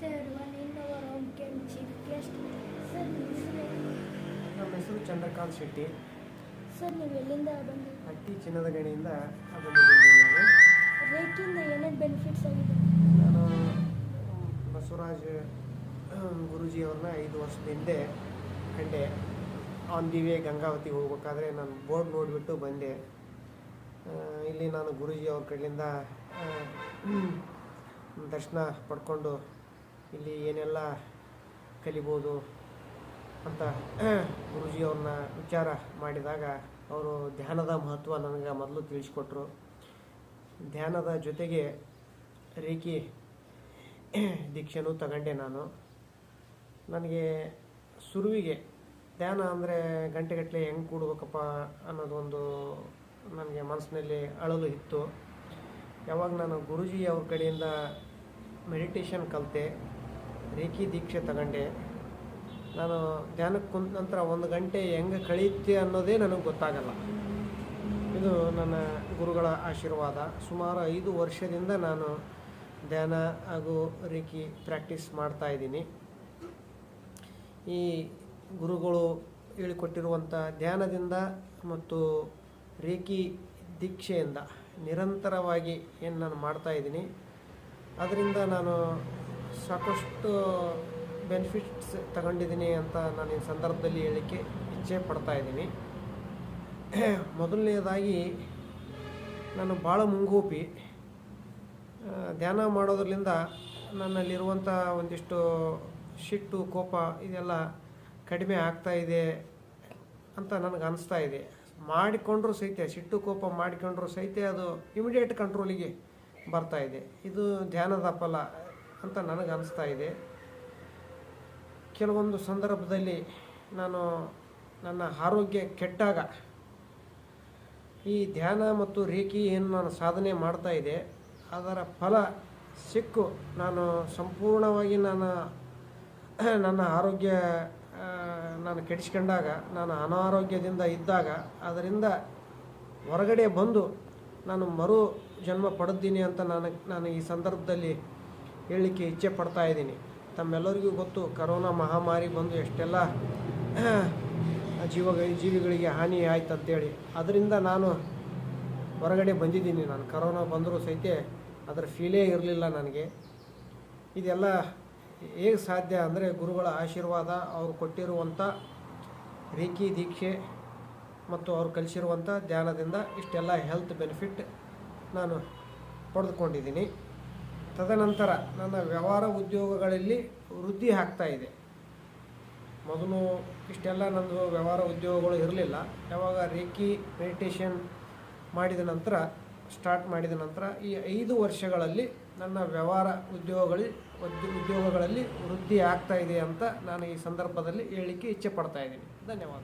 ನಮಸ್ತೆ everyone. In our home came chief guest. Sir ನಮ್ಮ ಹೆಸರು ಚಂದ್ರಕಾಂತ್ ಶೆಟ್ಟಿ. ಸರ್ ನೀವು ಎಲ್ಲಿಂದ ಬಂದು ಹಟ್ಟಿ ಚಿನ್ನದ ಗಣಿಯಿಂದ ಬಂದಿದ್ದೀನಿ. ನಾನು ರೇಕಿಂದ ಏನೇನು ಬೆನಿಫಿಟ್ಸ್ ಆಗಿದೆ? ನಾನು ಬಸವರಾಜ್ ಗುರೂಜಿ ಅವ್ರನ್ನ 5 ವರ್ಷದ ಹಿಂದೆ ಕಂಡೆ. ಆನ್ ದಿ ವೇ ಗಂಗಾವತಿಗೆ ಹೋಗ್ಬೇಕಾದ್ರೆ ನಾನು ಬೋರ್ಡ್ ನೋಡಿಬಿಟ್ಟು ಬಂದೆ. ಇಲ್ಲಿ ನಾನು ಗುರೂಜಿ ಅವ್ರ ಕಡೆಯಿಂದ ದರ್ಶನ ಪಡ್ಕೊಂಡು ಇಲ್ಲಿ ಏನೆಲ್ಲ ಕಲಿಬೋದು ಅಂತ ಗುರೂಜಿ ಅವ್ರನ್ನ ವಿಚಾರ ಮಾಡಿದಾಗ ಅವರು ಧ್ಯಾನದ ಮಹತ್ವ ನನಗೆ ಮೊದಲು ತಿಳಿಸ್ಕೊಟ್ರು. ಧ್ಯಾನದ ಜೊತೆಗೆ ರೇಖಿ ದೀಕ್ಷೆನೂ ತಗೊಂಡೆ ನಾನು. ನನಗೆ ಶುರುವಿಗೆ ಧ್ಯಾನ ಅಂದರೆ ಗಂಟೆಗಟ್ಟಲೆ ಹೆಂಗೆ ಕೂಡಬೇಕಪ್ಪ ಅನ್ನೋದೊಂದು ನನಗೆ ಮನಸ್ಸಿನಲ್ಲಿ ಅಳಲು ಇತ್ತು. ಯಾವಾಗ ನಾನು ಗುರೂಜಿ ಅವ್ರ ಕಡೆಯಿಂದ ಮೆಡಿಟೇಷನ್ ಕಲಿತೆ, ರೇಖಿ ದೀಕ್ಷೆ ತಗೊಂಡೆ, ನಾನು ಧ್ಯಾನಕ್ಕೆ ಕುಂತ ನಂತರ 1 ಗಂಟೆ ಹೆಂಗೆ ಕಳೆಯುತ್ತೆ ಅನ್ನೋದೇ ನನಗೆ ಗೊತ್ತಾಗಲ್ಲ. ಇದು ನನ್ನ ಗುರುಗಳ ಆಶೀರ್ವಾದ. ಸುಮಾರು 5 ವರ್ಷದಿಂದ ನಾನು ಧ್ಯಾನ ಹಾಗೂ ರೇಖಿ ಪ್ರಾಕ್ಟೀಸ್ ಮಾಡ್ತಾಯಿದ್ದೀನಿ. ಈ ಗುರುಗಳು ಹೇಳಿಕೊಟ್ಟಿರುವಂಥ ಧ್ಯಾನದಿಂದ ಮತ್ತು ರೇಖಿ ದೀಕ್ಷೆಯಿಂದ ನಿರಂತರವಾಗಿ ಏನು ನಾನು ಮಾಡ್ತಾಯಿದ್ದೀನಿ, ಅದರಿಂದ ನಾನು ಸಾಕಷ್ಟು ಬೆನಿಫಿಟ್ಸ್ ತಗೊಂಡಿದ್ದೀನಿ ಅಂತ ನಾನು ಈ ಸಂದರ್ಭದಲ್ಲಿ ಹೇಳಲಿಕ್ಕೆ ಇಚ್ಛೆ ಪಡ್ತಾಯಿದ್ದೀನಿ. ಮೊದಲನೇದಾಗಿ ನಾನು ಭಾಳ ಮುಂಗೋಪಿ. ಧ್ಯಾನ ಮಾಡೋದ್ರಿಂದ ನನ್ನಲ್ಲಿರುವಂಥ ಒಂದಿಷ್ಟು ಸಿಟ್ಟು, ಕೋಪ ಇದೆಲ್ಲ ಕಡಿಮೆ ಆಗ್ತಾಯಿದೆ ಅಂತ ನನಗೆ ಅನಿಸ್ತಾ ಇದೆ. ಮಾಡಿಕೊಂಡ್ರೂ ಸಹಿತ ಸಿಟ್ಟು, ಕೋಪ ಮಾಡಿಕೊಂಡ್ರೂ ಸಹಿತ ಅದು ಇಮಿಡಿಯೇಟ್ ಕಂಟ್ರೋಲಿಗೆ ಬರ್ತಾಯಿದೆ. ಇದು ಧ್ಯಾನದ ಫಲ ಅಂತ ನನಗೆ ಅನಿಸ್ತಾ ಇದೆ. ಕೆಲವೊಂದು ಸಂದರ್ಭದಲ್ಲಿ ನಾನು ನನ್ನ ಆರೋಗ್ಯ ಕೆಟ್ಟಾಗ ಈ ಧ್ಯಾನ ಮತ್ತು ರೇಖಿ ಏನು ನಾನು ಸಾಧನೆ ಮಾಡ್ತಾಯಿದ್ದೆ ಅದರ ಫಲ ಸಿಕ್ಕು ನಾನು ಸಂಪೂರ್ಣವಾಗಿ ನನ್ನ ಆರೋಗ್ಯ ನಾನು ಕೆಡಿಸ್ಕೊಂಡಾಗ, ನಾನು ಅನಾರೋಗ್ಯದಿಂದ ಇದ್ದಾಗ ಅದರಿಂದ ಹೊರಗಡೆ ಬಂದು ನಾನು ಮರು ಜನ್ಮ ಪಡೆದಿದ್ದೀನಿ ಅಂತ ನಾನು ಈ ಸಂದರ್ಭದಲ್ಲಿ ಹೇಳಲಿಕ್ಕೆ ಇಚ್ಛೆ ಪಡ್ತಾ ಇದ್ದೀನಿ. ತಮ್ಮೆಲ್ಲರಿಗೂ ಗೊತ್ತು, ಕರೋನಾ ಮಹಾಮಾರಿ ಬಂದು ಎಷ್ಟೆಲ್ಲ ಜೀವಿಗಳಿಗೆ ಹಾನಿ ಆಯ್ತು ಅಂತೇಳಿ. ಅದರಿಂದ ನಾನು ಹೊರಗಡೆ ಬಂದಿದ್ದೀನಿ. ನಾನು ಕರೋನಾ ಬಂದರೂ ಸಹಿತ ಅದರ ಫೀಲೇ ಇರಲಿಲ್ಲ ನನಗೆ. ಇದೆಲ್ಲ ಹೇಗೆ ಸಾಧ್ಯ ಅಂದರೆ ಗುರುಗಳ ಆಶೀರ್ವಾದ, ಅವರು ಕೊಟ್ಟಿರುವಂಥ ರೇಖಿ ದೀಕ್ಷೆ ಮತ್ತು ಅವರು ಕಲಿಸಿರುವಂಥ ಧ್ಯಾನದಿಂದ ಇಷ್ಟೆಲ್ಲ ಹೆಲ್ತ್ ಬೆನಿಫಿಟ್ ನಾನು ಪಡೆದುಕೊಂಡಿದ್ದೀನಿ. ತದನಂತರ ನನ್ನ ವ್ಯವಹಾರ ಉದ್ಯೋಗಗಳಲ್ಲಿ ವೃದ್ಧಿ ಆಗ್ತಾಯಿದೆ. ಮೊದಲು ಇಷ್ಟೆಲ್ಲ ನನ್ನದು ವ್ಯವಹಾರ ಉದ್ಯೋಗಗಳು ಇರಲಿಲ್ಲ. ಯಾವಾಗ ರೇಖಿ ಮೆಡಿಟೇಷನ್ ಸ್ಟಾರ್ಟ್ ಮಾಡಿದ ನಂತರ ಈ 5 ವರ್ಷಗಳಲ್ಲಿ ನನ್ನ ವ್ಯವಹಾರ ಉದ್ಯೋಗಗಳಲ್ಲಿ ವೃದ್ಧಿ ಆಗ್ತಾಯಿದೆ ಅಂತ ನಾನು ಈ ಸಂದರ್ಭದಲ್ಲಿ ಹೇಳಲಿಕ್ಕೆ ಇಚ್ಛೆ ಪಡ್ತಾಯಿದ್ದೀನಿ. ಧನ್ಯವಾದ.